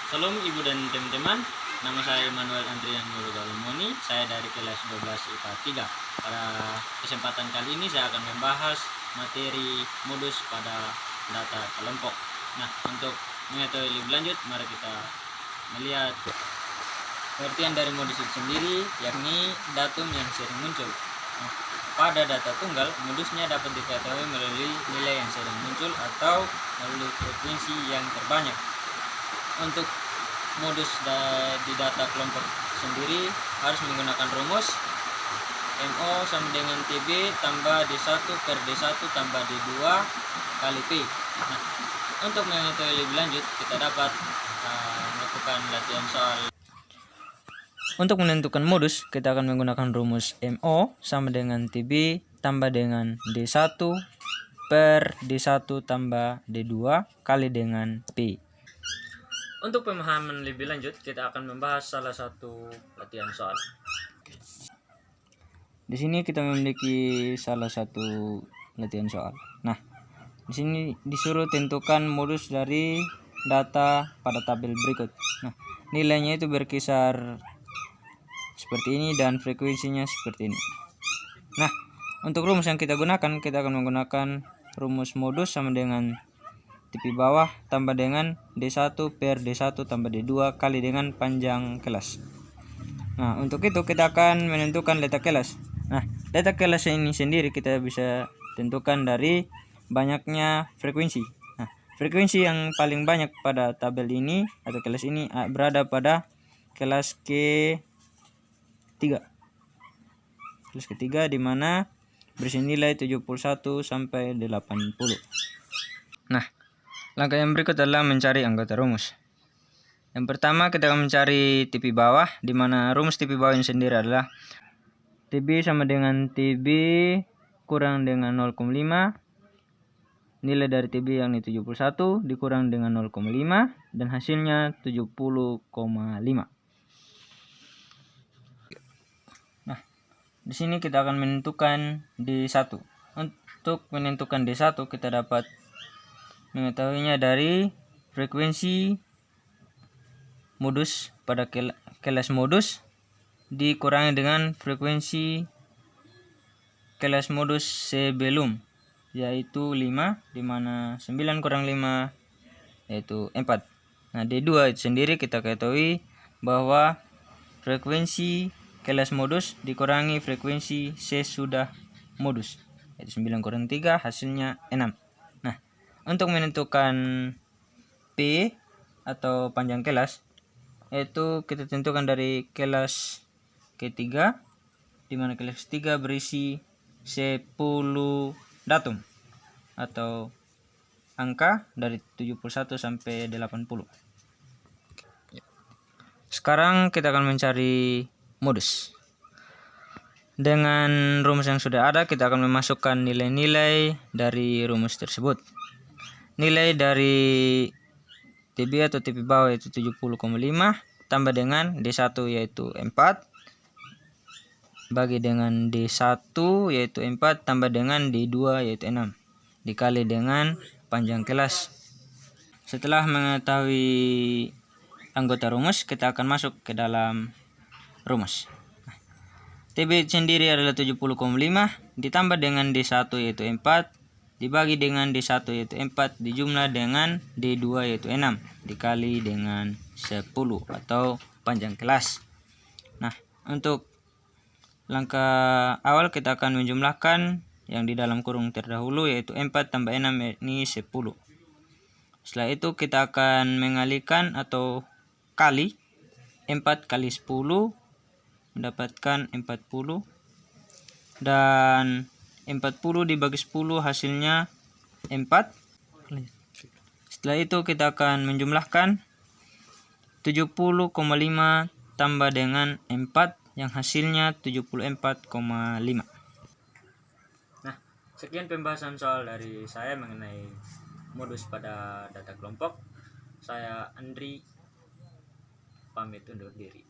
Salam Ibu dan teman-teman, nama saya Manuel Andrian Nurgalumoni, saya dari kelas 12 IPA 3. Pada kesempatan kali ini saya akan membahas materi modus pada data kelompok. Nah, untuk mengetahui lebih lanjut, mari kita melihat pengertian dari modus itu sendiri, yakni datum yang sering muncul. Nah, pada data tunggal, modusnya dapat diketahui melalui nilai yang sering muncul atau melalui frekuensi yang terbanyak. Untuk modus di data kelompok sendiri harus menggunakan rumus MO sama dengan TB tambah D1 per D1 tambah D2 kali P. Nah, untuk mengetahui lebih lanjut kita dapat melakukan latihan soal. Untuk menentukan modus kita akan menggunakan rumus MO sama dengan TB tambah dengan D1 per D1 tambah D2 kali dengan P. Untuk pemahaman lebih lanjut, kita akan membahas salah satu latihan soal. Di sini kita memiliki salah satu latihan soal. Nah, di sini disuruh tentukan modus dari data pada tabel berikut. Nah, nilainya itu berkisar seperti ini dan frekuensinya seperti ini. Nah, untuk rumus yang kita gunakan, kita akan menggunakan rumus modus sama dengan TP bawah tambah dengan D1 per D1 tambah D2 kali dengan panjang kelas. Nah, untuk itu kita akan menentukan letak kelas. Nah, letak kelas ini sendiri kita bisa tentukan dari banyaknya frekuensi. Nah, frekuensi yang paling banyak pada tabel ini atau kelas ini berada pada kelas ketiga. Kelas ketiga di mana berisi nilai 71 sampai 80. Nah, langkah yang berikut adalah mencari anggota rumus. Yang pertama kita akan mencari TP bawah, di mana rumus TP bawah ini sendiri adalah TB sama dengan TB kurang dengan 0,5. Nilai dari TB yang 71 dikurang dengan 0,5 dan hasilnya 70,5. Nah, di sini kita akan menentukan D1. Untuk menentukan D1 kita dapat mengetahuinya dari frekuensi modus pada kelas modus dikurangi dengan frekuensi kelas modus sebelum, yaitu 5, di mana 9 kurang 5 yaitu 4. Nah, D2 itu sendiri kita ketahui bahwa frekuensi kelas modus dikurangi frekuensi sesudah modus, yaitu 9 kurang 3 hasilnya 6. Nah, untuk menentukan P atau panjang kelas, yaitu kita tentukan dari kelas ketiga, di mana kelas ketiga berisi 10 datum atau angka dari 71 sampai 80. Sekarang kita akan mencari modus. Dengan rumus yang sudah ada, kita akan memasukkan nilai-nilai dari rumus tersebut. Nilai dari TB atau TP bawah yaitu 70,5 tambah dengan D1 yaitu 4 bagi dengan D1 yaitu 4 tambah dengan D2 yaitu 6 dikali dengan panjang kelas. Setelah mengetahui anggota rumus, kita akan masuk ke dalam rumus. TB sendiri adalah 70,5 ditambah dengan D1 yaitu 4 dibagi dengan D1 yaitu 4 dijumlah dengan D2 yaitu 6 dikali dengan 10 atau panjang kelas. Nah, untuk langkah awal kita akan menjumlahkan yang di dalam kurung terdahulu yaitu 4 tambah 6 ini 10. Setelah itu kita akan mengalihkan atau kali 4 kali 10 mendapatkan 40 dan 40 dibagi 10 hasilnya 4. Setelah itu kita akan menjumlahkan 70,5 tambah dengan 4 yang hasilnya 74,5. Nah, sekian pembahasan soal dari saya mengenai modus pada data kelompok. Saya Andri pamit undur diri.